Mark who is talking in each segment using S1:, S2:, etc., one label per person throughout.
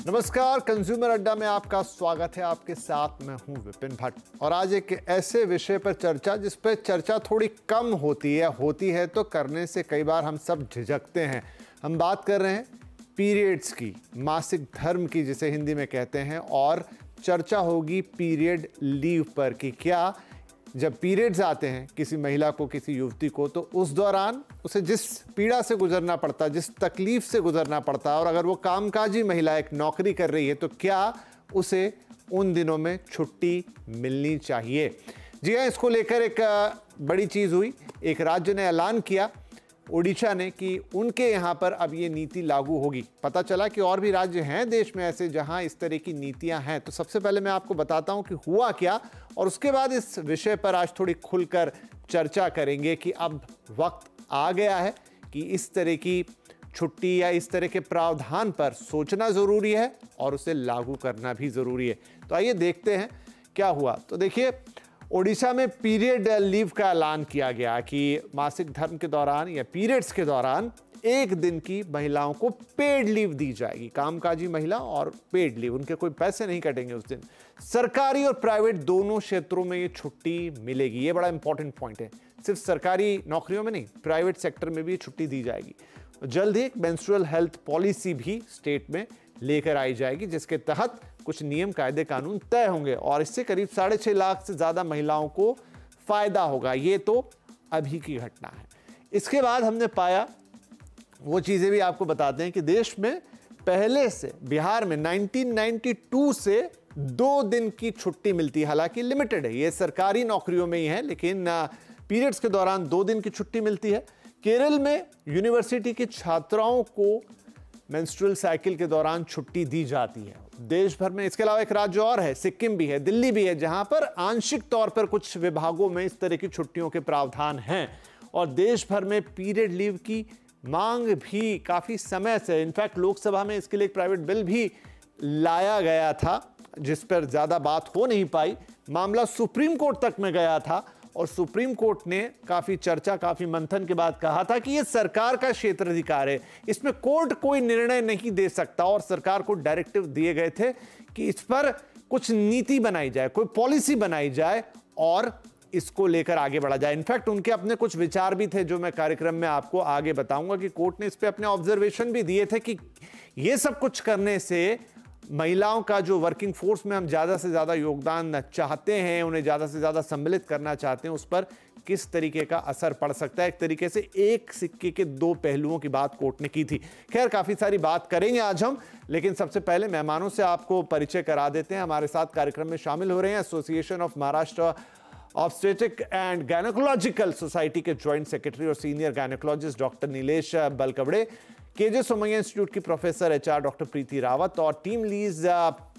S1: नमस्कार, कंज्यूमर अड्डा में आपका स्वागत है। आपके साथ मैं हूं विपिन भट्ट और आज एक ऐसे विषय पर चर्चा जिस पर चर्चा थोड़ी कम होती है तो करने से कई बार हम सब झिझकते हैं। हम बात कर रहे हैं पीरियड्स की, मासिक धर्म की जिसे हिंदी में कहते हैं, और चर्चा होगी पीरियड लीव पर कि क्या जब पीरियड्स आते हैं किसी महिला को, किसी युवती को, तो उस दौरान उसे जिस पीड़ा से गुजरना पड़ता, जिस तकलीफ से गुजरना पड़ता, और अगर वो कामकाजी महिला एक नौकरी कर रही है तो क्या उसे उन दिनों में छुट्टी मिलनी चाहिए। जी हाँ, इसको लेकर एक बड़ी चीज़ हुई। एक राज्य ने ऐलान किया, ओडिशा ने, कि उनके यहाँ पर अब ये नीति लागू होगी। पता चला कि और भी राज्य हैं देश में ऐसे जहाँ इस तरह की नीतियाँ हैं। तो सबसे पहले मैं आपको बताता हूँ कि हुआ क्या, और उसके बाद इस विषय पर आज थोड़ी खुलकर चर्चा करेंगे कि अब वक्त आ गया है कि इस तरह की छुट्टी या इस तरह के प्रावधान पर सोचना ज़रूरी है और उसे लागू करना भी ज़रूरी है। तो आइए देखते हैं क्या हुआ। तो देखिए, ओडिशा में पीरियड लीव का ऐलान किया गया कि मासिक धर्म के दौरान या पीरियड्स के दौरान एक दिन की महिलाओं को पेड लीव दी जाएगी। कामकाजी महिला और पेड लीव, उनके कोई पैसे नहीं कटेंगे उस दिन। सरकारी और प्राइवेट दोनों क्षेत्रों में ये छुट्टी मिलेगी। ये बड़ा इंपॉर्टेंट पॉइंट है। सिर्फ सरकारी नौकरियों में नहीं, प्राइवेट सेक्टर में भी छुट्टी दी जाएगी। जल्द ही एक मेंस्ट्रुअल हेल्थ पॉलिसी भी स्टेट में लेकर आई जाएगी, जिसके तहत कुछ नियम, कायदे, कानून तय होंगे और इससे करीब 6.5 लाख से ज़्यादा महिलाओं को फायदा होगा। ये तो अभी की घटना है। इसके बाद हमने पाया, वो चीज़ें भी आपको बताते हैं कि देश में पहले से, बिहार में 1992 से 2 दिन की छुट्टी मिलती है। हालांकि लिमिटेड है, ये सरकारी नौकरियों में ही है, लेकिन पीरियड्स के दौरान 2 दिन की छुट्टी मिलती है। केरल में यूनिवर्सिटी के छात्राओं को मेंस्ट्रुअल साइकिल के दौरान छुट्टी दी जाती है। देश भर में इसके अलावा एक राज्य और है, सिक्किम भी है, दिल्ली भी है, जहां पर आंशिक तौर पर कुछ विभागों में इस तरह की छुट्टियों के प्रावधान हैं। और देश भर में पीरियड लीव की मांग भी काफी समय से, इनफैक्ट लोकसभा में इसके लिए एक प्राइवेट बिल भी लाया गया था, जिस पर ज्यादा बात हो नहीं पाई। मामला सुप्रीम कोर्ट तक में गया था और सुप्रीम कोर्ट ने काफी चर्चा, काफी मंथन के बाद कहा था कि यह सरकार का क्षेत्राधिकार है, इसमें कोर्ट कोई निर्णय नहीं दे सकता। और सरकार को डायरेक्टिव दिए गए थे कि इस पर कुछ नीति बनाई जाए, कोई पॉलिसी बनाई जाए और इसको लेकर आगे बढ़ा जाए। इनफैक्ट उनके अपने कुछ विचार भी थे जो मैं कार्यक्रम में आपको आगे बताऊंगा कि कोर्ट ने इस पे अपने ऑब्जर्वेशन भी दिए थे कि यह सब कुछ करने से महिलाओं का जो वर्किंग फोर्स में हम ज़्यादा से ज़्यादा योगदान चाहते हैं, उन्हें ज़्यादा से ज़्यादा सम्मिलित करना चाहते हैं, उस पर किस तरीके का असर पड़ सकता है। एक तरीके से एक सिक्के के 2 पहलुओं की बात कोर्ट ने की थी। खैर, काफ़ी सारी बात करेंगे आज हम, लेकिन सबसे पहले मेहमानों से आपको परिचय करा देते हैं। हमारे साथ कार्यक्रम में शामिल हो रहे हैं association of Maharashtra obstetric and gynaecological society के ज्वाइंट सेक्रेटरी और senior gynaecologist doctor Nilesh Balkawade, KJ Somaiya institute की professor HR doctor Preeti Rawat, और टीम लीज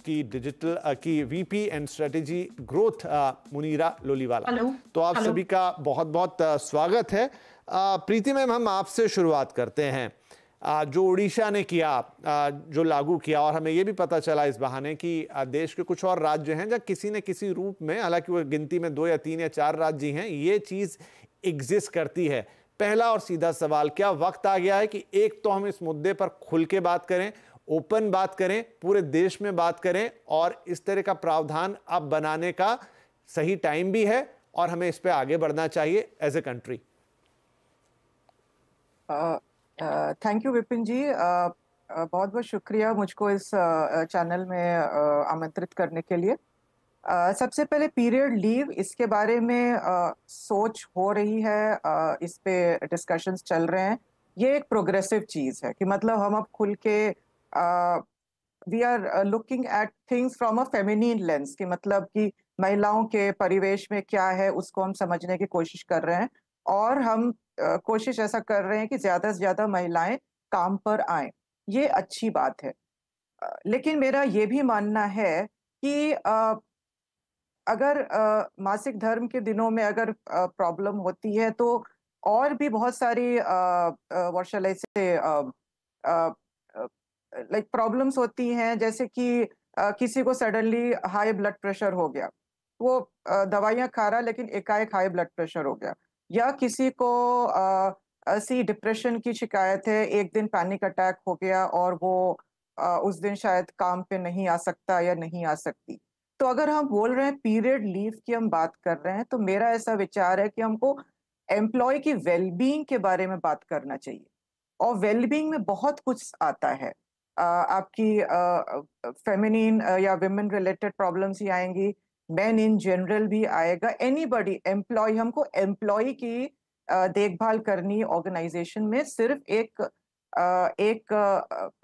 S1: की डिजिटल की VP and strategy growth Munira Loliwala. तो आप सभी का बहुत बहुत स्वागत है। प्रीति मैम, हम आपसे शुरुआत करते हैं। जो उड़ीसा ने किया, जो लागू किया, और हमें यह भी पता चला इस बहाने कि देश के कुछ और राज्य हैं जहाँ किसी न किसी रूप में, हालांकि वो गिनती में 2 या 3 या 4 राज्य हैं, ये चीज एग्जिस्ट करती है। पहला और सीधा सवाल, क्या वक्त आ गया है कि एक तो हम इस मुद्दे पर खुल के बात करें, ओपन बात करें, पूरे देश में बात करें, और इस तरह का प्रावधान अब बनाने का सही टाइम भी है और हमें इस पे आगे बढ़ना चाहिए as a country?
S2: Thank you Vipin ji, बहुत बहुत शुक्रिया मुझको इस चैनल में आमंत्रित करने के लिए। सबसे पहले पीरियड लीव, इसके बारे में सोच हो रही है, इस पे डिस्कशंस चल रहे हैं। ये एक प्रोग्रेसिव चीज है कि मतलब हम अब खुल के we are looking at things from a feminine lens, कि मतलब कि महिलाओं के परिवेश में क्या है उसको हम समझने की कोशिश कर रहे हैं, और हम कोशिश ऐसा कर रहे हैं कि ज्यादा से ज्यादा महिलाएं काम पर आएं। ये अच्छी बात है। लेकिन मेरा ये भी मानना है कि अगर मासिक धर्म के दिनों में अगर प्रॉब्लम होती है तो और भी बहुत सारी व्हाट शैल आई से लाइक प्रॉब्लम्स होती हैं। जैसे कि किसी को सडनली हाई ब्लड प्रेशर हो गया, वो दवाइयां खा रहा लेकिन एकाएक हाई ब्लड प्रेशर हो गया, या किसी को ऐसी डिप्रेशन की शिकायत है, एक दिन पैनिक अटैक हो गया और वो उस दिन शायद काम पे नहीं आ सकता या नहीं आ सकती। तो अगर हम बोल रहे हैं पीरियड लीव की हम बात कर रहे हैं, तो मेरा ऐसा विचार है कि हमको एम्प्लॉय की वेलबींग के बारे में बात करना चाहिए। और वेलबींग में बहुत कुछ आता है। आपकी फेमिनिन या विमेन रिलेटेड प्रॉब्लम्स ही आएंगी, मेन इन जनरल भी आएगा, एनीबॉडी एम्प्लॉय, हमको एम्प्लॉय की देखभाल करनी ऑर्गेनाइजेशन में। सिर्फ एक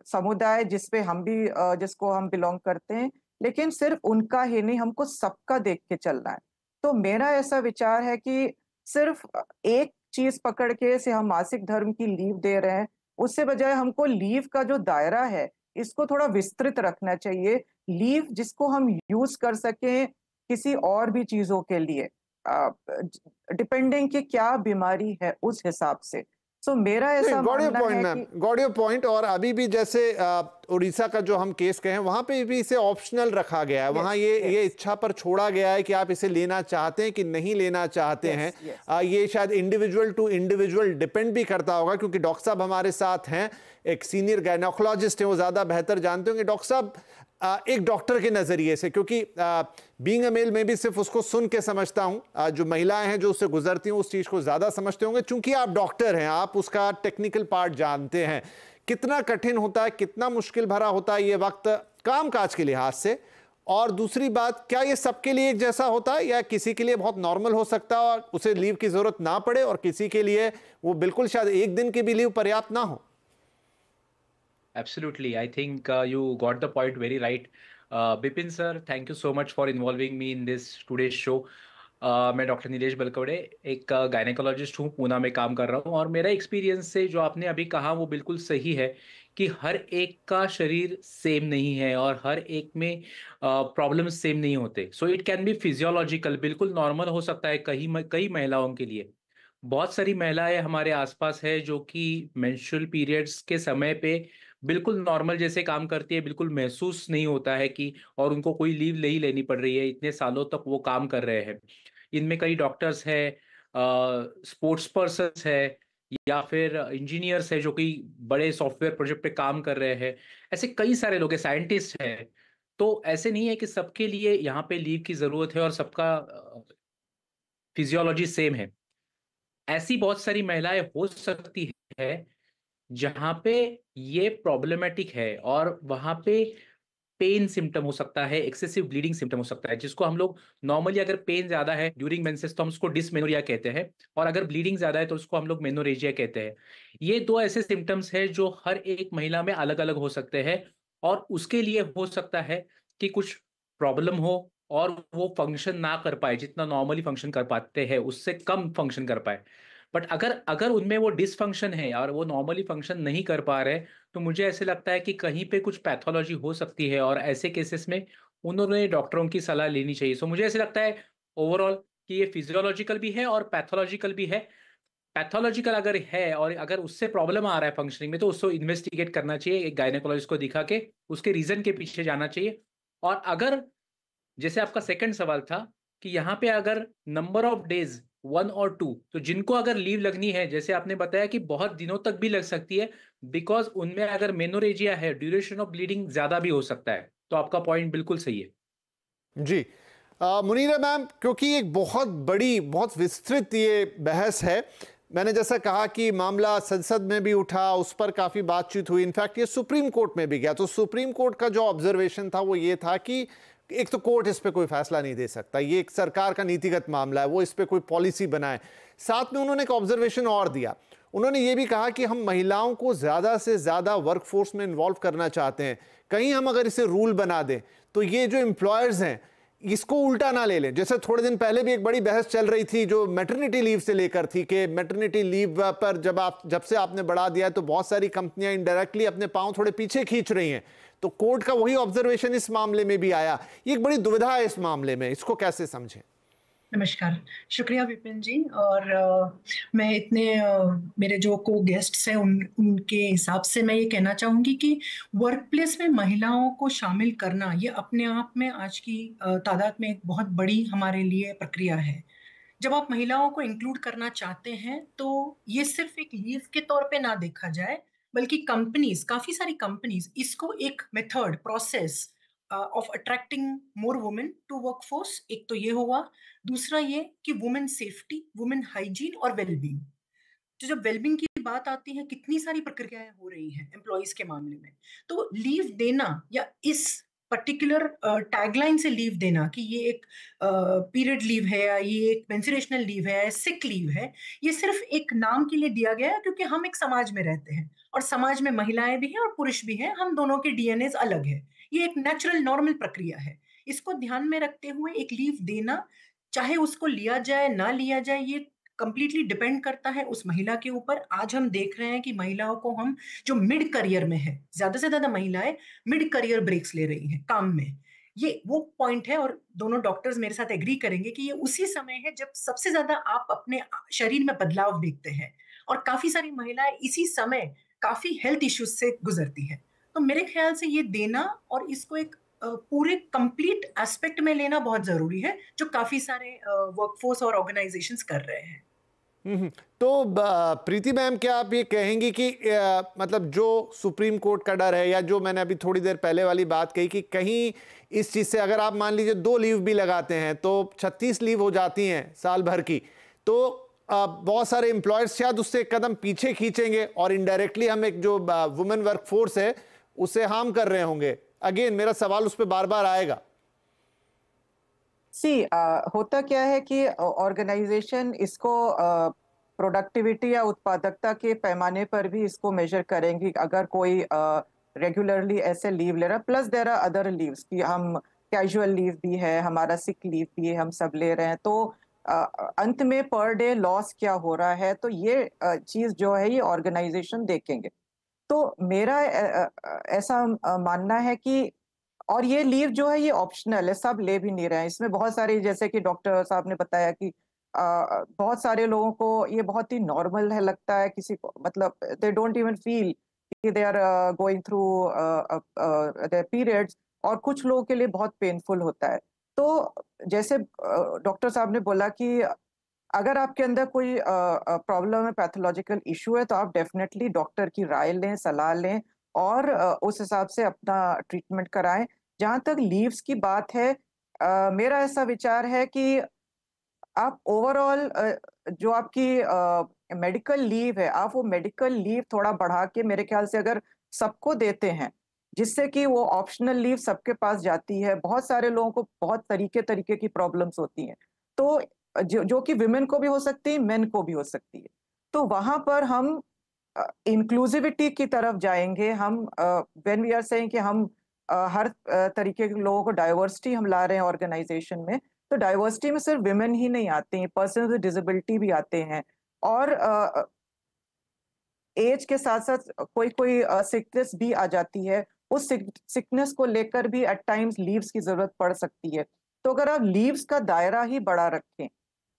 S2: समुदाय जिसपे हम भी जिसको हम बिलोंग करते हैं, लेकिन सिर्फ उनका ही नहीं, हमको सबका देख के चलना है। तो मेरा ऐसा विचार है कि सिर्फ एक चीज पकड़ के से हम मासिक धर्म की लीव दे रहे हैं, उससे बजाय हमको लीव का जो दायरा है इसको थोड़ा विस्तृत रखना चाहिए। लीव जिसको हम यूज कर सकें किसी और भी चीजों के लिए, डिपेंडिंग कि क्या बीमारी है उस हिसाब से। सो मेरा
S1: नहीं,
S2: ऐसा
S1: गॉट योर
S2: मानना
S1: पॉइंट
S2: है
S1: मैम,
S2: कि
S1: गॉट योर पॉइंट। और अभी भी जैसे उड़ीसा का जो हम केस कहे हैं वहां पे भी इसे ऑप्शनल रखा गया है, वहां
S2: यस
S1: ये
S2: यस
S1: इच्छा पर छोड़ा गया है कि आप इसे लेना चाहते हैं कि नहीं लेना चाहते हैं।
S2: यस यस
S1: ये शायद इंडिविजुअल टू इंडिविजुअल डिपेंड भी करता होगा, क्योंकि डॉक्टर साहब हमारे साथ हैं, एक सीनियर गायनोकोलॉजिस्ट हैं, वो ज्यादा बेहतर जानते होंगे। डॉक्टर साहब, एक डॉक्टर के नजरिए से, क्योंकि बीइंग अ मेल में भी सिर्फ उसको सुन के समझता हूं, जो महिलाएं हैं जो उससे गुजरती हैं उस चीज को ज्यादा समझते होंगे। चूंकि आप डॉक्टर हैं, आप उसका टेक्निकल पार्ट जानते हैं, कितना कठिन होता है, कितना मुश्किल भरा होता है ये वक्त काम काज के लिहाज से। और दूसरी बात, क्या ये सबके लिए एक जैसा होता है, या किसी के लिए बहुत नॉर्मल हो सकता है और उसे लीव की जरूरत ना पड़े, और किसी के लिए वो बिल्कुल शायद एक दिन की भी लीव पर्याप्त ना हो?
S3: Absolutely. I think you got the point very right. Bipin sir, thank you so much for involving me in this today's show. मैं डॉक्टर नीलेश बलकवड़े एक गायनेकोलॉजिस्ट हूँ, पूना में काम कर रहा हूँ। और मेरा एक्सपीरियंस से जो आपने अभी कहा वो बिल्कुल सही है कि हर एक का शरीर सेम नहीं है और हर एक में प्रॉब्लम्स सेम नहीं होते। So it can be physiological, बिल्कुल नॉर्मल हो सकता है कई महिलाओं के लिए। बहुत सारी महिलाएं हमारे आसपास है जो कि मेंस्ट्रुअल पीरियड्स के समय पे बिल्कुल नॉर्मल जैसे काम करती है, बिल्कुल महसूस नहीं होता है कि और उनको कोई लीव नहीं लेनी पड़ रही है, इतने सालों तक वो काम कर रहे हैं। इनमें कई डॉक्टर्स है, स्पोर्ट्स पर्सन्स है, या फिर इंजीनियर्स है जो कि बड़े सॉफ्टवेयर प्रोजेक्ट पे काम कर रहे हैं। ऐसे कई सारे लोग हैं, साइंटिस्ट है। तो ऐसे नहीं है कि सबके लिए यहाँ पे लीव की जरूरत है और सबका फिजियोलॉजी सेम है। ऐसी बहुत सारी महिलाएं हो सकती है जहां पे ये प्रॉब्लमेटिक है और वहां पे पेन सिम्टम हो सकता है, एक्सेसिव ब्लीडिंग सिम्टम हो सकता है, जिसको हम लोग नॉर्मली अगर पेन ज्यादा है ड्यूरिंग मेंसेस तो हम उसको डिसमेनोरिया कहते हैं, और अगर ब्लीडिंग ज्यादा है तो उसको हम लोग मेनोरेजिया कहते हैं। ये दो ऐसे सिम्टम्स है जो हर एक महिला में अलग अलग हो सकते हैं, और उसके लिए हो सकता है कि कुछ प्रॉब्लम हो और वो फंक्शन ना कर पाए, जितना नॉर्मली फंक्शन कर पाते हैं उससे कम फंक्शन कर पाए। बट अगर अगर उनमें वो डिसफंक्शन है और वो नॉर्मली फंक्शन नहीं कर पा रहे, तो मुझे ऐसे लगता है कि कहीं पे कुछ पैथोलॉजी हो सकती है, और ऐसे केसेस में उन्होंने डॉक्टरों की सलाह लेनी चाहिए। सो मुझे ऐसे लगता है ओवरऑल कि ये फिजियोलॉजिकल भी है और पैथोलॉजिकल भी है। पैथोलॉजिकल अगर है और अगर उससे प्रॉब्लम आ रहा है फंक्शनिंग में, तो उसको इन्वेस्टिगेट करना चाहिए, एक गायनेकोलॉजिस्ट को दिखा के उसके रीजन के पीछे जाना चाहिए। और अगर जैसे आपका सेकंड सवाल था कि यहाँ पे अगर नंबर ऑफ डेज 1 और 2, तो जिनको अगर लीव लगनी है, जैसे आपने बताया कि बहुत दिनों तक भी लग सकती है, बिकॉज उनमें अगर मेनोरेजिया है, ड्यूरेशन ऑफ ब्लीडिंग ज्यादा भी हो सकता है। तो आपका पॉइंट बिल्कुल सही है
S1: जी। मुनीरा मैम, क्योंकि एक बहुत बड़ी, बहुत विस्तृत ये बहस है, मैंने जैसा कहा कि मामला संसद में भी उठा, उस पर काफी बातचीत हुई, इनफैक्ट ये सुप्रीम कोर्ट में भी गया। तो सुप्रीम कोर्ट का जो ऑब्जर्वेशन था वो ये था कि एक तो कोर्ट इस पे कोई फैसला नहीं दे सकता, ये एक सरकार का नीतिगत मामला है, वो इस पे कोई पॉलिसी बनाए। साथ में उन्होंने एक ऑब्जर्वेशन और दिया, उन्होंने ये भी कहा कि हम महिलाओं को ज्यादा से ज्यादा वर्कफोर्स में इन्वॉल्व करना चाहते हैं, कहीं हम अगर इसे रूल बना दें तो ये जो एम्प्लॉयर्स हैं इसको उल्टा ना ले लें। जैसे थोड़े दिन पहले भी एक बड़ी बहस चल रही थी जो मैटरनिटी लीव से लेकर थी, कि मैटरनिटी लीव पर जब से आपने बढ़ा दिया है तो बहुत सारी कंपनियां इनडायरेक्टली अपने पांव थोड़े पीछे खींच रही हैं। तो कोर्ट का वही ऑब्जर्वेशन इस मामले में भी आया। ये एक बड़ी दुविधा है इस मामले में, इसको कैसे समझें?
S4: नमस्कार, शुक्रिया विपिन जी। और मैं इतने मेरे जो को गेस्ट्स हैं उनके हिसाब से मैं ये कहना चाहूँगी कि वर्कप्लेस में महिलाओं को शामिल करना ये अपने आप में आज की तादाद में एक बहुत बड़ी हमारे लिए प्रक्रिया है। जब आप महिलाओं को इंक्लूड करना चाहते हैं तो ये सिर्फ एक लीव के तौर पे ना देखा जाए, बल्कि कंपनीज, काफी सारी कंपनीज इसको एक method, process of attracting more women to workforce, एक तो ये हुआ। दूसरा ये कि वुमेन सेफ्टी, वुमेन हाइजीन और वेलबींग। तो जब वेलबींग की बात आती है, कितनी सारी प्रक्रियाएं हो रही हैं एम्प्लॉइज के मामले में। तो लीव देना या इस पर्टिकुलर टैगलाइन से लीव देना कि ये एक पीरियड लीव है या ये एक मेंस्ट्रुएशनल लीव है, सिक लीव है, ये सिर्फ एक नाम के लिए दिया गया है क्योंकि हम एक समाज में रहते हैं और समाज में महिलाएं भी हैं और पुरुष भी हैं, हम दोनों के डीएनए अलग है। ये एक नेचुरल नॉर्मल प्रक्रिया है। इसको ध्यान में रखते हुए एक लीव देना, चाहे उसको लिया जाए ना लिया जाए, ये कंप्लीटली डिपेंड करता है उस महिला के ऊपर। आज हम देख रहे हैं कि महिलाओं को हम जो मिड करियर में है, ज्यादा से ज्यादा महिलाएं मिड करियर ब्रेक्स ले रही हैं काम में। ये वो पॉइंट है और दोनों डॉक्टर्स मेरे साथ एग्री करेंगे कि ये उसी समय है जब सबसे ज्यादा आप अपने शरीर में बदलाव देखते हैं और काफी सारी महिलाएं इसी समय काफी हेल्थ इश्यूज से गुजरती हैं। तो मेरे ख्याल से ये देना और इसको एक पूरे कंप्लीट एस्पेक्ट में लेना बहुत जरूरी है, जो काफी सारे वर्कफोर्स और ऑर्गेनाइजेशंस कर रहे हैं।
S1: तो प्रीति मैम, क्या आप ये कहेंगी कि मतलब जो सुप्रीम कोर्ट का डर है, या जो मैंने अभी थोड़ी देर पहले वाली बात कही कि कहीं इस चीज़ से अगर आप मान लीजिए 2 लीव भी लगाते हैं तो 36 लीव हो जाती हैं साल भर की, तो बहुत सारे एम्प्लॉयर्स शायद उससे एक कदम पीछे खींचेंगे और इनडायरेक्टली हम एक जो वुमेन वर्कफोर्स है उसे हार्म कर रहे होंगे। अगेन मेरा सवाल उस पर बार बार आएगा।
S2: होता क्या है कि ऑर्गेनाइजेशन इसको प्रोडक्टिविटी या उत्पादकता के पैमाने पर भी इसको मेजर करेंगी। अगर कोई रेगुलरली ऐसे लीव ले रहा, plus there are other leaves कि हम कैजुअल लीव भी है, हमारा सिक लीव भी है, हम सब ले रहे हैं, तो अंत में पर डे लॉस क्या हो रहा है, तो ये चीज जो है ये ऑर्गेनाइजेशन देखेंगे। तो मेरा ऐसा मानना है कि, और ये लीव जो है ये ऑप्शनल है, सब ले भी नहीं रहे हैं। इसमें बहुत सारी, जैसे कि डॉक्टर साहब ने बताया कि बहुत सारे लोगों को ये बहुत ही नॉर्मल है लगता है, किसी को मतलब दे डोंट इवन फील कि they are going through their periods, और कुछ लोगों के लिए बहुत पेनफुल होता है। तो जैसे डॉक्टर साहब ने बोला कि अगर आपके अंदर कोई प्रॉब्लम है, पैथोलॉजिकल इशू है, तो आप डेफिनेटली डॉक्टर की राय लें, सलाह लें और उस हिसाब से अपना ट्रीटमेंट कराएं। जहां तक लीव्स की बात है, मेरा ऐसा विचार है कि आप ओवरऑल जो आपकी मेडिकल लीव है, आप वो मेडिकल लीव थोड़ा बढ़ा के मेरे ख्याल से अगर सबको देते हैं, जिससे कि वो ऑप्शनल लीव सबके पास जाती है। बहुत सारे लोगों को बहुत तरीके तरीके की प्रॉब्लम्स होती हैं, तो जो कि विमेन को भी हो सकती है, मेन को भी हो सकती है। तो वहां पर हम इंक्लूसिविटी की तरफ जाएंगे। हम व्हेन वी आर सेइंग कि हम हर तरीके के लोगों को, डाइवर्सिटी हम ला रहे हैं ऑर्गेनाइजेशन में, तो डाइवर्सिटी में सिर्फ विमेन ही नहीं आते हैं, पर्सन विद डिसेबिलिटी भी आते हैं, और एज के साथ साथ कोई कोई सिकनेस भी आ जाती है। उस सिकनेस को लेकर भी एट टाइम्स लीव्स की जरूरत पड़ सकती है। तो अगर आप लीव्स का दायरा ही बड़ा रखें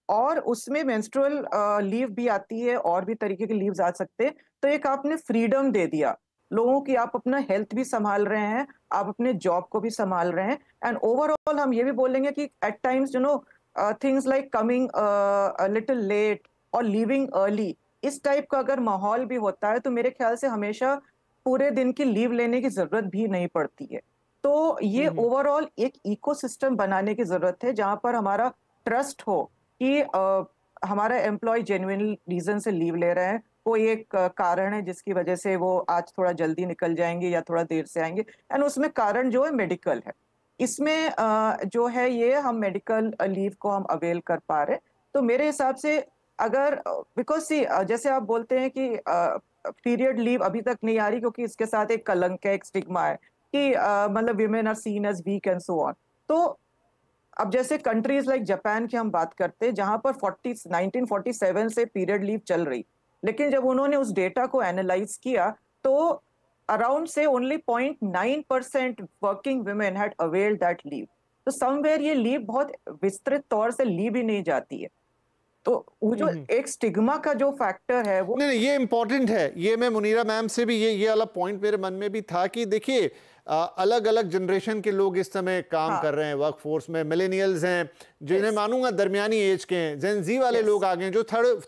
S2: और उसमें मेंस्ट्रुअल लीव भी आती है, और भी तरीके के लीव्स आ सकते हैं, तो एक आपने फ्रीडम दे दिया लोगों की, आप अपना हेल्थ भी संभाल रहे हैं, आप अपने जॉब को भी संभाल रहे हैं। एंड ओवरऑल हम ये भी बोलेंगे कि at times things like coming little late और लीविंग अर्ली, इस टाइप का अगर माहौल भी होता है, तो मेरे ख्याल से हमेशा पूरे दिन की लीव लेने की जरूरत भी नहीं पड़ती है। तो ये ओवरऑल एक इकोसिस्टम बनाने की जरूरत है, जहां पर हमारा ट्रस्ट हो कि हमारा एम्प्लॉय जेन्युइन रीजन से लीव ले रहे हैं, कोई एक कारण है जिसकी वजह से वो आज थोड़ा जल्दी निकल जाएंगे या थोड़ा देर से आएंगे, एंड उसमें कारण जो है मेडिकल है। इसमें जो है ये हम मेडिकल लीव को हम अवेल कर पा रहे। तो मेरे हिसाब से अगर, बिकॉज सी जैसे आप बोलते हैं कि पीरियड लीव अभी तक नहीं आ रही क्योंकि इसके साथ एक कलंक है, एक स्टिग्मा है कि मतलब women are seen as weak and so on. तो अब जैसे कंट्रीज लाइक जापान की हम बात करते हैं, जहां पर 1947 से पीरियड लीव चल रही, लेकिन जब उन्होंने उस डेटा को एनालाइज किया तो अराउंड से only 0.9% working women had availed that leave. तो समवेयर ये लीव बहुत विस्तृत तौर से ली भी नहीं जाती है। तो वो जो एक स्टिग्मा का जो फैक्टर है वो
S1: नहीं, ये इंपॉर्टेंट है। ये मैं मुनीरा मैम से भी ये वाला पॉइंट मेरे मन में भी था कि देखिए अलग अलग जनरेशन के लोग इस समय काम कर रहे हैं वर्क फोर्स में। मिलेनियल्स हैं जिन्हें मानूंगा दरमियानी एज के हैं, जेन जी वाले लोग आ गए जो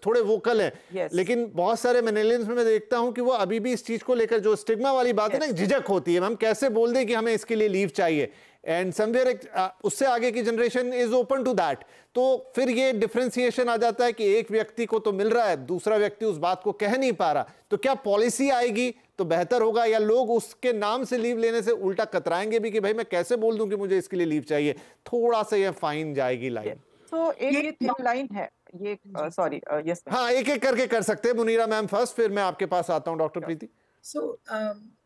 S1: थोड़े वोकल हैं, लेकिन बहुत सारे मिलेनियल्स में मैं देखता हूं कि वो अभी भी इस चीज को लेकर जो स्टिग्मा वाली बात है ना, झिझक होती है, हम कैसे बोल दें कि हमें इसके लिए लीव चाहिए, एंड समवेयर उससे आगे की generation is open to that. तो फिर ये डिफरेंशिएशन आ जाता है कि एक व्यक्ति को तो मिल रहा है, दूसरा व्यक्ति उस बात को कह नहीं पा रहा, तो क्या पॉलिसी आएगी तो बेहतर होगा, या लोग उसके नाम से लीव लेने से उल्टा कतराएंगे भी कि भाई मैं कैसे बोल दूं कि मुझे इसके लिए लीव चाहिए। थोड़ा सा ये फाइन जाएगी लाइन।
S2: तो ये थिन लाइन है ये, सॉरी यस।
S1: हाँ, एक एक करके कर सकते हैं। मुनीरा मैम फर्स्ट, फिर मैं आपके पास आता हूँ डॉक्टर प्रीति।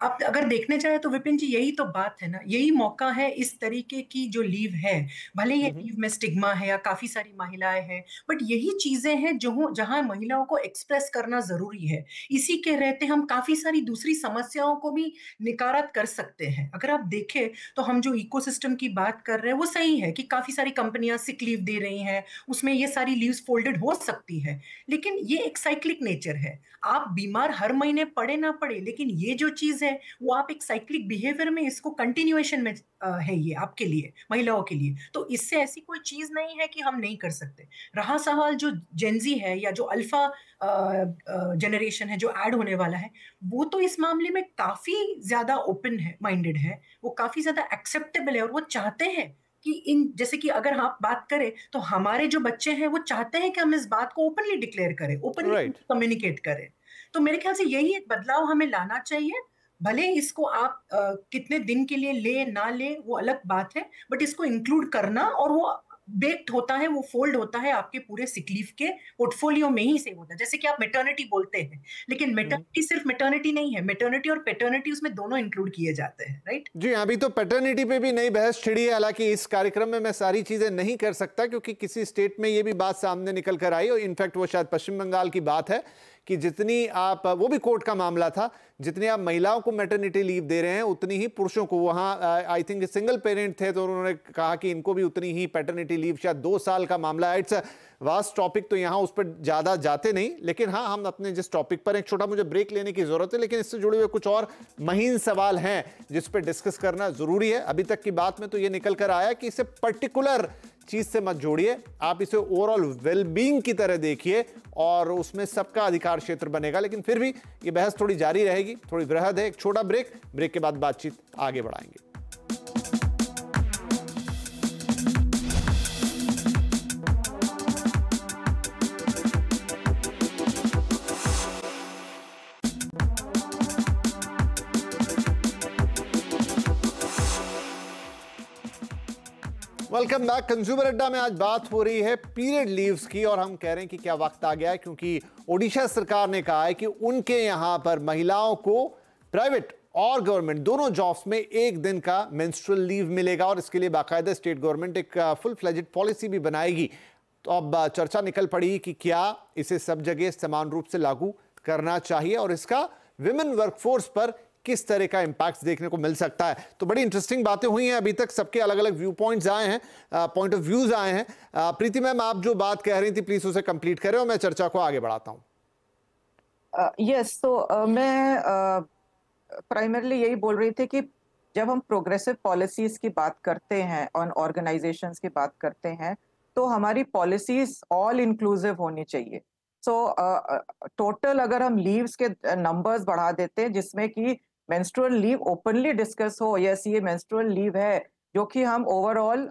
S4: आप अगर देखने चाहे तो विपिन जी यही तो बात है ना, यही मौका है इस तरीके की जो लीव है, भले ये लीव में स्टिग्मा है या काफी सारी महिलाएं हैं, बट यही चीजें हैं जो जहां महिलाओं को एक्सप्रेस करना जरूरी है। इसी के रहते हम काफी सारी दूसरी समस्याओं को भी निकारात कर सकते हैं। अगर आप देखें तो हम जो इकोसिस्टम की बात कर रहे हैं वो सही है कि काफी सारी कंपनियां सिक लीव दे रही हैं, उसमें ये सारी लीव्स फोल्डेड हो सकती है, लेकिन ये एक साइक्लिक नेचर है। आप बीमार हर महीने पड़े ना पड़े, लेकिन ये जो चीज है वो आप एक साइक्लिक बिहेवियर में इसको कंटिन्यूएशन में है ये आपके लिए, महिलाओं के लिए। तो इससे ऐसी कोई चीज नहीं है कि हम नहीं कर सकते। रहा सवाल जो जेनजी है या जो अल्फा जनरेशन है जो ऐड होने वाला है, वो तो इस मामले में काफी ज्यादा ओपन है माइंडेड है, वो काफी ज्यादा एक्सेप्टेबल है और वो चाहते हैं कि इन जैसे कि अगर आप बात करें तो हमारे जो बच्चे हैं वो चाहते हैं कि हम इस बात को ओपनली डिक्लेयर करें, ओपनली कम्युनिकेट करें। तो मेरे ख्याल से यही एक बदलाव हमें लाना चाहिए। भले इसको आप कितने दिन के लिए ले ना ले वो अलग बात है, बट इसको इंक्लूड करना, और वो बेक्ड होता है, वो फोल्ड होता है आपके पूरे सिक लीव के पोर्टफोलियो में ही से होता है। जैसे कि आप मैटरनिटी बोलते हैं, लेकिन मैटरनिटी सिर्फ मैटरनिटी नहीं है, मैटरनिटी और पैटर्निटी उसमें दोनों इंक्लूड किए जाते हैं, राइट?
S1: जी, अभी तो पैटर्निटी पे भी नई बहस छिड़ी है। हालांकि इस कार्यक्रम में मैं सारी चीजें नहीं कर सकता क्योंकि किसी स्टेट में ये भी बात सामने निकल कर आई, और इनफैक्ट वो शायद पश्चिम बंगाल की बात है कि जितनी आप, वो भी कोर्ट का मामला था, जितनी आप महिलाओं को मैटरनिटी लीव दे रहे हैं उतनी ही पुरुषों को, वहां आई थिंक सिंगल पेरेंट थे तो उन्होंने कहा कि इनको भी उतनी ही पैटर्निटी लीव, शायद 2 साल का मामला है। इट्स वास्ट टॉपिक, तो यहां उस पर ज्यादा जाते नहीं, लेकिन हाँ, हम अपने जिस टॉपिक पर, एक छोटा मुझे ब्रेक लेने की जरूरत है, लेकिन इससे जुड़े हुए कुछ और महीन सवाल हैं जिस पर डिस्कस करना जरूरी है। अभी तक की बात में तो ये निकल कर आया कि इसे पर्टिकुलर चीज से मत जोड़िए, आप इसे ओवरऑल वेलबींग की तरह देखिए और उसमें सबका अधिकार क्षेत्र बनेगा। लेकिन फिर भी ये बहस थोड़ी जारी रहेगी, थोड़ी बृहद है। एक छोटा ब्रेक के बाद बातचीत आगे बढ़ाएंगे। Welcome back. कंज्यूमर अड्डा में आज बात हो रही है पीरियड लीव्स की, और हम कह रहे हैं कि क्या वक्त आ गया है, क्योंकि ओडिशा सरकार ने कहा है कि उनके यहां पर महिलाओं को प्राइवेट और गवर्नमेंट दोनों जॉब्स में 1 दिन का मेंस्ट्रुअल लीव मिलेगा, और इसके लिए बाकायदा स्टेट गवर्नमेंट एक फुल फ्लेजेड पॉलिसी भी बनाएगी। तो अब चर्चा निकल पड़ी कि क्या इसे सब जगह समान रूप से लागू करना चाहिए और इसका विमेन वर्कफोर्स पर किस तरह का इंपैक्ट देखने को मिल सकता है। तो बड़ी इंटरेस्टिंग बातें हुई हैं अभी तक, सबके अलग अलग व्यू पॉइंट्स आए हैं, पॉइंट ऑफ व्यूज आए हैं। प्रीति मैम, आप जो बात कह रही थी प्लीज उसे कंप्लीट करें और मैं चर्चा को आगे बढ़ाता हूं।
S2: यस, तो मैं प्राइमरली यही बोल रही थी कि जब हम प्रोग्रेसिव पॉलिसीज की बात करते हैं और ऑर्गेनाइजेशंस की बात करते हैं, तो हमारी पॉलिसीज ऑल इंक्लूसिव होनी चाहिए। सो टोटल अगर हम लीव्स के नंबर्स बढ़ा देते हैं जिसमें कि मेंस्ट्रुअल लीव ओपनली डिस्कस हो, यस ये मेंस्ट्रुअल लीव है जो कि हम ओवरऑल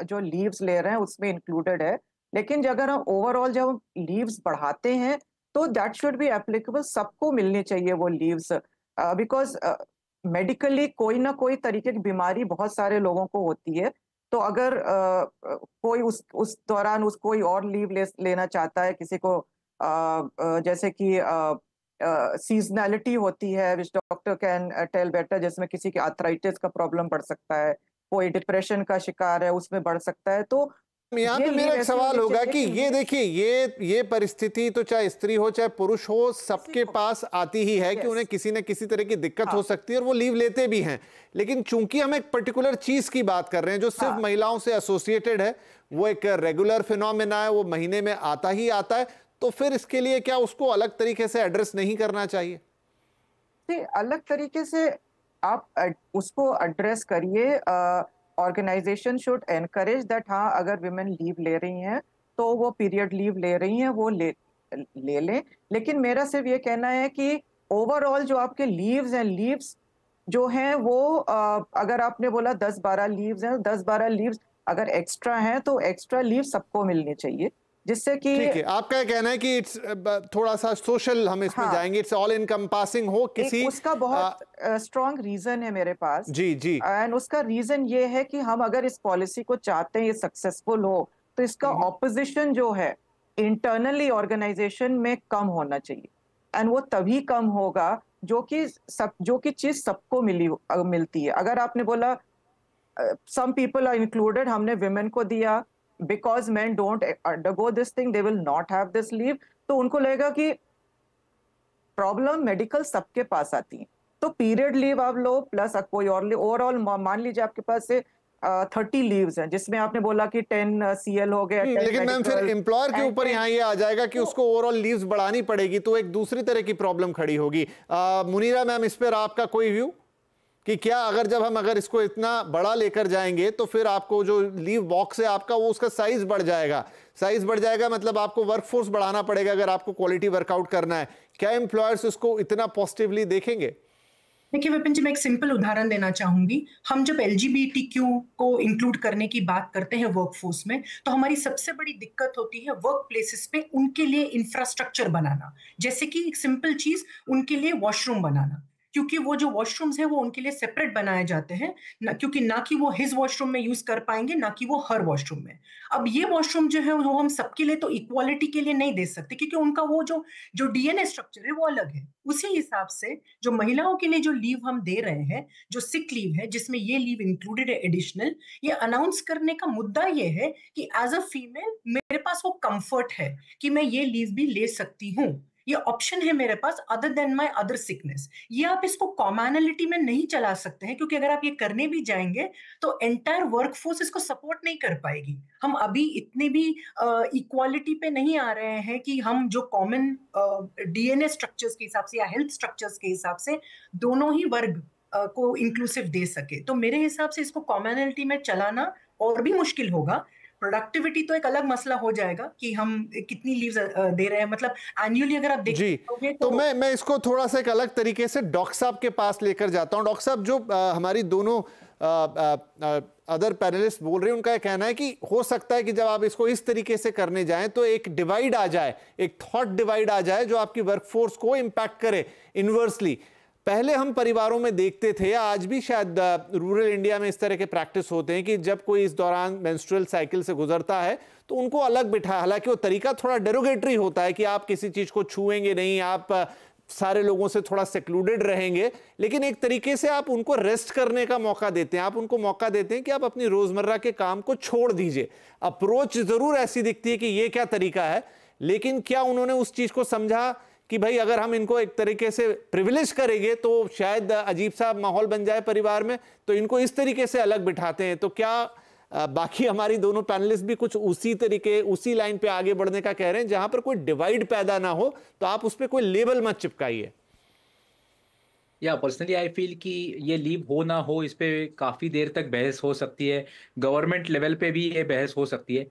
S2: जो लीव्स ले रहे हैं उसमें इंक्लूडेड है, लेकिन अगर हम ओवरऑल जब लीव्स बढ़ाते हैं तो दैट शुड बी एप्लीकेबल, सबको मिलनी चाहिए वो लीव्स, बिकॉज मेडिकली कोई ना कोई तरीके की बीमारी बहुत सारे लोगों को होती है। तो अगर कोई उस दौरान कोई और लीव लेना चाहता है, किसी को जैसे कि सीजनैलिटी होती है विच डॉक्टर कैन टेल बेटर, जिसमें किसी के आर्थराइटिस का प्रॉब्लम बढ़ सकता है, कोई डिप्रेशन का शिकार है उसमें बढ़ सकता है, तो
S1: यहाँ पे
S2: ये
S1: मेरा
S2: लीव
S1: एक
S2: ऐसी
S1: सवाल
S2: होनी
S1: होगा
S2: चाहिए
S1: कि ये देखिए, ये परिस्थिति तो चाहे स्त्री हो चाहे पुरुष हो, सबके
S2: को-
S1: पास आती ही है कि
S2: Yes.
S1: उन्हें किसी न किसी तरह की दिक्कत
S2: हाँ।
S1: हो सकती है और वो लीव लेते भी हैं। लेकिन चूंकि हम एक पर्टिकुलर चीज की बात कर रहे हैं जो सिर्फ
S2: हाँ।
S1: महिलाओं से एसोसिएटेड है, वो एक रेगुलर फिनोमेना है, वो महीने में आता ही आता है, तो फिर इसके लिए क्या उसको अलग तरीके से एड्रेस नहीं करना चाहिए?
S2: अलग तरीके से आप उसको एड्रेस करिए। ऑर्गेनाइजेशन शुड एनकरेज दैट, हाँ, अगर विमेन लीव ले रही हैं तो वो पीरियड लीव ले रही हैं, वो ले लें। लेकिन मेरा सिर्फ ये कहना है कि ओवरऑल जो आपके लीव्स जो हैं वो अगर आपने बोला 10-12 लीव्स हैं, 10-12 लीव्स अगर एक्स्ट्रा हैं तो एक्स्ट्रा लीव सबको मिलनी चाहिए, जिससे कि
S1: ठीक है, आपका ये कहना है कि इट्स थोड़ा सा सोशल हम इसमें
S2: हाँ।
S1: जाएंगे, इट्स ऑल इनकम्पासिंग हो किसी
S2: उसका बहुत स्ट्रॉन्ग रीजन है मेरे पास।
S1: जी जी
S2: एंड उसका रीजन ये है कि हम अगर इस पॉलिसी को चाहते हैं ये सक्सेसफुल हो, तो इसका ऑपोजिशन जो है इंटरनली ऑर्गेनाइजेशन में कम होना चाहिए। एंड वो तभी कम होगा जो कि चीज सबको मिलती है। अगर आपने बोला some people are included, हमने women को दिया because men don't undergo this thing, they will not have this leave, तो उनको लगेगा कि प्रॉब्लम मेडिकल सबके पास आती है, तो पीरियड लीव आप लो प्लस कोई और लीव, ओवरऑल मान लीजिए आपके पास से 30 लीव्स हैं, जिसमें आपने बोला कि 10 CL हो गया, 10
S1: लेकिन मैम फिर
S2: medical,
S1: एम्प्लॉयर के
S2: and
S1: ऊपर
S2: 10
S1: यहाँ ये आ जाएगा कि उसको ओवरऑल लीव्स बढ़ानी पड़ेगी, तो एक दूसरी तरह की प्रॉब्लम खड़ी होगी। मुनीरा मैम, इस पर आपका कोई व्यू कि क्या अगर इसको इतना बड़ा लेकर जाएंगे तो फिर आपको जो लीव बॉक्स है आपका, वो उसका साइज बढ़ जाएगा, मतलब आपको वर्कफोर्स बढ़ाना पड़ेगा अगर आपको क्वालिटी वर्कआउट करना है। क्या एम्प्लॉयर्स इसको इतना पॉजिटिवली देखेंगे?
S4: देखिए विपिन जी, मैं एक सिंपल उदाहरण देना चाहूंगी। हम जब LGBTQ को इंक्लूड करने की बात करते हैं वर्कफोर्स में, तो हमारी सबसे बड़ी दिक्कत होती है वर्क प्लेसेस पे उनके लिए इंफ्रास्ट्रक्चर बनाना। जैसे कि एक सिंपल चीज, उनके लिए वॉशरूम बनाना, क्योंकि वो जो वॉशरूम्स हैं वो उनके लिए सेपरेट बनाए जाते हैं ना, क्योंकि ना कि वो हिज वॉशरूम में यूज कर पाएंगे, ना कि वो हर वॉशरूम में। अब ये वॉशरूम जो है वो हम सबके लिए तो इक्वालिटी के लिए नहीं दे सकते, क्योंकि उनका वो जो जो DNA स्ट्रक्चर है वो अलग है। उसी हिसाब से जो महिलाओं के लिए जो लीव हम दे रहे हैं, जो सिक लीव है, जिसमें ये लीव इंक्लूडेड है एडिशनल, ये अनाउंस करने का मुद्दा ये है कि एज अ फीमेल मेरे पास वो कंफर्ट है कि मैं ये लीव भी ले सकती हूँ, ये ऑप्शन है मेरे पास other than my other sickness. ये आप इसको कॉमनैलिटी में नहीं चला सकते हैं, क्योंकि अगर आप ये करने भी जाएंगे तो एंटायर वर्कफोर्स इसको सपोर्ट नहीं कर पाएगी। हम अभी इतने भी इक्वालिटी पे नहीं आ रहे हैं कि हम जो कॉमन DNA स्ट्रक्चर्स के हिसाब से या हेल्थ स्ट्रक्चर्स के हिसाब से दोनों ही वर्ग को इंक्लूसिव दे सके। तो मेरे हिसाब से इसको कॉमनैलिटी में चलाना और भी मुश्किल होगा। प्रोडक्टिविटी तो एक अलग मसला हो जाएगा कि हम कितनी लीव्स दे रहे हैं, मतलब एनुअली अगर आप देखोगे
S1: तो मैं इसको थोड़ा सा एक अलग तरीके से डॉक्टर साहब के पास लेकर जाता हूं। डॉक्टर साहब, जो हमारी दोनों अदर पैनलिस्ट बोल रहे हैं, उनका कहना है कि हो सकता है कि जब आप इसको इस तरीके से करने जाएं तो एक डिवाइड आ जाए, एक थॉट डिवाइड आ जाए जो आपकी वर्कफोर्स को इंपैक्ट करे इनवर्सली। पहले हम परिवारों में देखते थे, आज भी शायद रूरल इंडिया में इस तरह के प्रैक्टिस होते हैं कि जब कोई इस दौरान मेंस्ट्रुअल साइकिल से गुजरता है तो उनको अलग बिठा, हालांकि वो तरीका थोड़ा डेरोगेटरी होता है कि आप किसी चीज को छुएंगे नहीं, आप सारे लोगों से थोड़ा सेक्लूडेड रहेंगे, लेकिन एक तरीके से आप उनको रेस्ट करने का मौका देते हैं, आप उनको मौका देते हैं कि आप अपनी रोजमर्रा के काम को छोड़ दीजिए। अप्रोच जरूर ऐसी दिखती है कि ये क्या तरीका है, लेकिन क्या उन्होंने उस चीज को समझा कि भाई अगर हम इनको एक तरीके से प्रिविलेज करेंगे तो शायद अजीब सा माहौल बन जाए परिवार में, तो इनको इस तरीके से अलग बिठाते हैं। तो क्या बाकी हमारी दोनों पैनलिस्ट भी कुछ उसी तरीके, उसी लाइन पे आगे बढ़ने का कह रहे हैं, जहां पर कोई डिवाइड पैदा ना हो तो आप उस पर कोई लेबल मत चिपकाइए?
S3: या पर्सनली आई फील कि ये लीव हो ना हो, इस पे काफ़ी देर तक बहस हो सकती है, गवर्नमेंट लेवल पे भी ये बहस हो सकती है।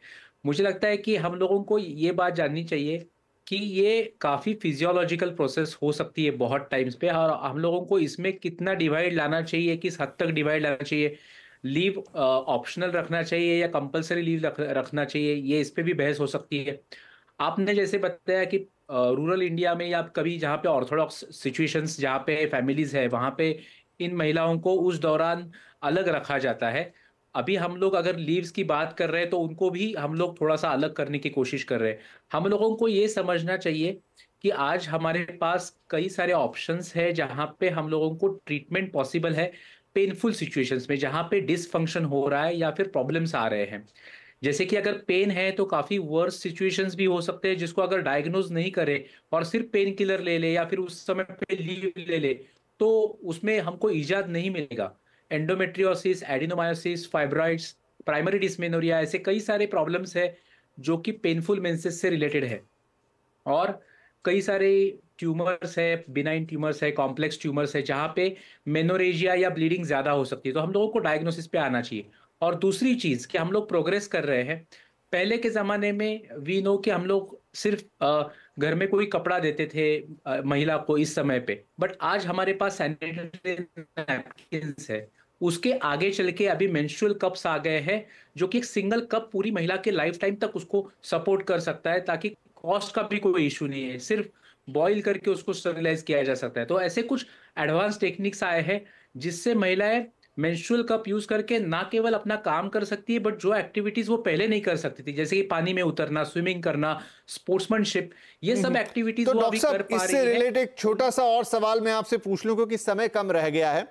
S3: मुझे लगता है कि हम लोगों को ये बात जाननी चाहिए कि ये काफ़ी फिजियोलॉजिकल प्रोसेस हो सकती है बहुत टाइम्स पे, और हम लोगों को इसमें कितना डिवाइड लाना चाहिए, किस हद तक डिवाइड लाना चाहिए, लीव ऑप्शनल रखना चाहिए या कंपलसरी लीव रखना चाहिए, ये इस पे भी बहस हो सकती है। आपने जैसे बताया कि रूरल इंडिया में या कभी जहाँ पे ऑर्थोडॉक्स सिचुएशंस, जहाँ पे फैमिलीज है, वहाँ पे इन महिलाओं को उस दौरान अलग रखा जाता है। अभी हम लोग अगर लीव्स की बात कर रहे हैं तो उनको भी हम लोग थोड़ा सा अलग करने की कोशिश कर रहे हैं। हम लोगों को ये समझना चाहिए कि आज हमारे पास कई सारे ऑप्शंस है जहाँ पे हम लोगों को ट्रीटमेंट पॉसिबल है पेनफुल सिचुएशंस में, जहाँ पे डिसफंक्शन हो रहा है या फिर प्रॉब्लम्स आ रहे हैं। जैसे कि अगर पेन है तो काफ़ी वर्स सिचुएशंस भी हो सकते हैं, जिसको अगर डायग्नोज नहीं करे और सिर्फ पेन किलर ले ले या फिर उस समय पे लीव ले ले, तो उसमें हमको इजाद नहीं मिलेगा। Endometriosis, adenomyosis, fibroids, primary dysmenorrhea, ऐसे कई सारे प्रॉब्लम्स है जो कि पेनफुल मेंसेस से रिलेटेड है। और कई सारे ट्यूमर्स है, बिनाइन ट्यूमर्स है, कॉम्प्लेक्स ट्यूमर्स है, जहाँ पे मेनोरेजिया या ब्लीडिंग ज्यादा हो सकती है, तो हम लोगों को डायग्नोसिस पे आना चाहिए। और दूसरी चीज कि हम लोग प्रोग्रेस कर रहे हैं। पहले के जमाने में वी नो कि हम लोग सिर्फ घर में कोई कपड़ा देते थे महिला को इस समय पे, बट आज हमारे पास सैनिटरी नैपकिन्स है। उसके आगे चल के अभी मेंस्ट्रुअल कप्स आ गए हैं, जो कि एक सिंगल कप पूरी महिला के लाइफ टाइम तक उसको सपोर्ट कर सकता है, ताकि कॉस्ट का भी कोई इशू नहीं है, सिर्फ बॉईल करके उसको स्टरलाइज किया जा सकता है। तो ऐसे कुछ एडवांस टेक्निक्स आए हैं जिससे महिलाएं मेंस्ट्रुअल कप यूज करके ना केवल अपना काम कर सकती है, बट जो एक्टिविटीज वो पहले नहीं कर सकती थी, जैसे कि पानी में उतरना, स्विमिंग करना, स्पोर्ट्समैनशिप, ये सब एक्टिविटीज
S1: तो
S3: वो
S1: डॉक्टर
S3: अभी कर
S1: साहब,
S3: पा
S1: इससे
S3: रही है।
S1: रिलेटेड एक छोटा सा और सवाल मैं आपसे पूछ लूं, क्योंकि समय कम रह गया है।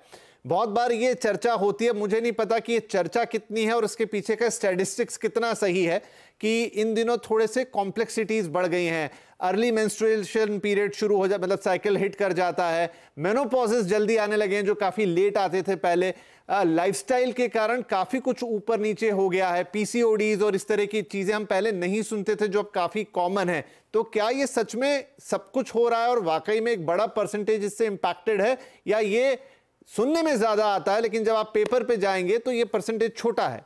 S1: बहुत बार ये चर्चा होती है, मुझे नहीं पता कि ये चर्चा कितनी है और उसके पीछे का स्टैटिस्टिक्स कितना सही है, कि इन दिनों थोड़े से कॉम्प्लेक्सिटीज बढ़ गई हैं। अर्ली मेंस्ट्रुएशन पीरियड शुरू हो जाए, मतलब साइकिल हिट कर जाता है। मेनोपॉजेस जल्दी आने लगे हैं जो काफी लेट आते थे पहले। लाइफस्टाइल के कारण काफी कुछ ऊपर नीचे हो गया है। पीसीओडीज और इस तरह की चीजें हम पहले नहीं सुनते थे, जो अब काफी कॉमन है। तो क्या ये सच में सब कुछ हो रहा है और वाकई में एक बड़ा परसेंटेज इससे इंपैक्टेड है, या ये सुनने में ज्यादा आता है लेकिन जब आप पेपर पे जाएंगे तो ये परसेंटेज छोटा है?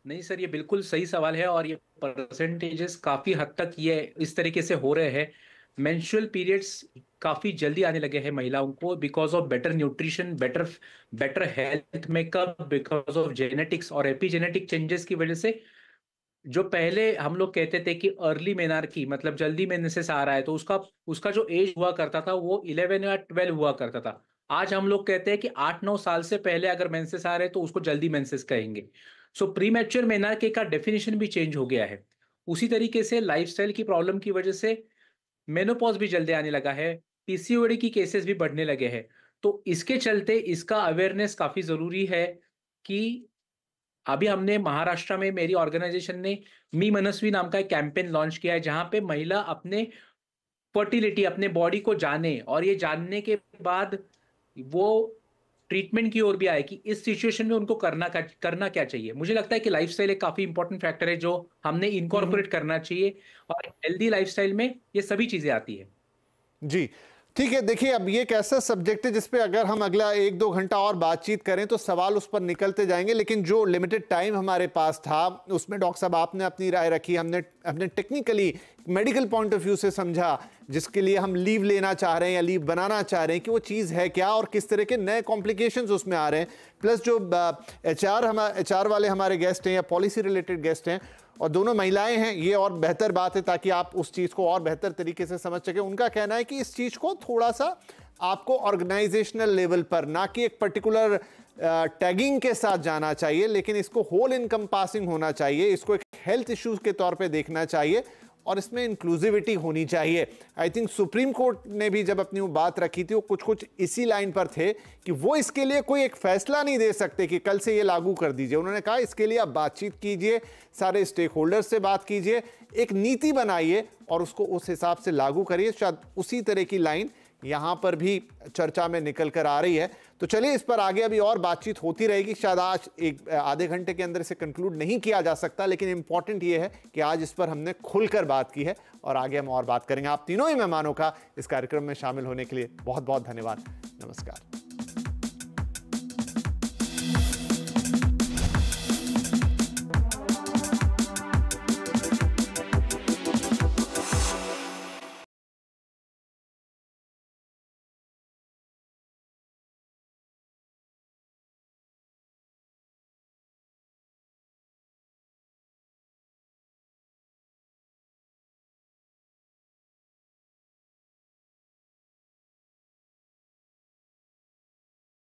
S3: नहीं सर, ये बिल्कुल सही सवाल है और ये परसेंटेजेस काफी हद तक ये इस तरीके से हो रहे हैं। मेंस्ट्रुअल पीरियड्स काफी जल्दी आने लगे हैं महिलाओं को, because of better nutrition, better health makeup, because of genetics और एपिजेनेटिक चेंजेस की वजह से। जो पहले हम लोग कहते थे कि अर्ली मेनार्की मतलब जल्दी मेंसेस आ रहा है, तो उसका जो एज हुआ करता था वो 11 या 12 हुआ करता था। आज हम लोग कहते हैं कि 8-9 साल से पहले अगर मेंसेस आ रहे हैं तो उसको जल्दी मेंसेस कहेंगे। सो प्रीमैच्योर मेनार्की का डेफिनेशन भी चेंज हो गया है। उसी तरीके से लाइफस्टाइल की प्रॉब्लम की वजह से मेनोपॉज भी जल्दी आने लगा है, पीसीओडी की केसेस भी बढ़ने लगे हैं। तो इसके चलते इसका अवेयरनेस काफी जरूरी है। कि अभी हमने महाराष्ट्र में, मेरी ऑर्गेनाइजेशन ने मी मनस्वी नाम का एक कैंपेन लॉन्च किया है, जहां पे महिला अपने फर्टिलिटी, अपने बॉडी को जाने, और ये जानने के बाद वो ट्रीटमेंट की ओर भी आए कि इस सिचुएशन में उनको करना क्या चाहिए। मुझे लगता है कि लाइफस्टाइल एक काफी इंपॉर्टेंट फैक्टर है जो हमने इनकॉर्पोरेट करना चाहिए, और हेल्दी लाइफस्टाइल में ये सभी चीजें आती है।
S1: जी ठीक है। देखिए, अब ये एक ऐसा सब्जेक्ट है जिसपे अगर हम अगला 1-2 घंटा और बातचीत करें तो सवाल उस पर निकलते जाएंगे, लेकिन जो लिमिटेड टाइम हमारे पास था उसमें डॉक्टर साहब आपने अपनी राय रखी, हमने technically medical point of view से समझा, जिसके लिए हम लीव लेना चाह रहे हैं या लीव बनाना चाह रहे हैं, कि वो चीज़ है क्या और किस तरह के नए कॉम्प्लिकेशंस उसमें आ रहे हैं। प्लस जो एचआर वाले हमारे गेस्ट हैं या पॉलिसी रिलेटेड गेस्ट हैं, और दोनों महिलाएं हैं, ये और बेहतर बात है ताकि आप उस चीज़ को और बेहतर तरीके से समझ सकें। उनका कहना है कि इस चीज़ को थोड़ा सा आपको ऑर्गेनाइजेशनल लेवल पर, ना कि एक पर्टिकुलर टैगिंग के साथ जाना चाहिए, लेकिन इसको होल इनकम्पासिंग होना चाहिए, इसको एक हेल्थ इश्यूज के तौर पे देखना चाहिए, और इसमें इंक्लूसिविटी होनी चाहिए। आई थिंक सुप्रीम कोर्ट ने भी जब अपनी वो बात रखी थी, वो कुछ इसी लाइन पर थे कि वो इसके लिए कोई एक फैसला नहीं दे सकते कि कल से ये लागू कर दीजिए। उन्होंने कहा इसके लिए आप बातचीत कीजिए, सारे स्टेक होल्डर्स से बात कीजिए, एक नीति बनाइए और उसको उस हिसाब से लागू करिए। शायद उसी तरह की लाइन यहाँ पर भी चर्चा में निकल कर आ रही है। तो चलिए, इस पर आगे अभी और बातचीत होती रहेगी। शायद आज एक आधे घंटे के अंदर इसे कंक्लूड नहीं किया जा सकता, लेकिन इंपॉर्टेंट ये है कि आज इस पर हमने खुलकर बात की है और आगे हम और बात करेंगे। आप तीनों ही मेहमानों का इस कार्यक्रम में शामिल होने के लिए बहुत बहुत धन्यवाद। नमस्कार।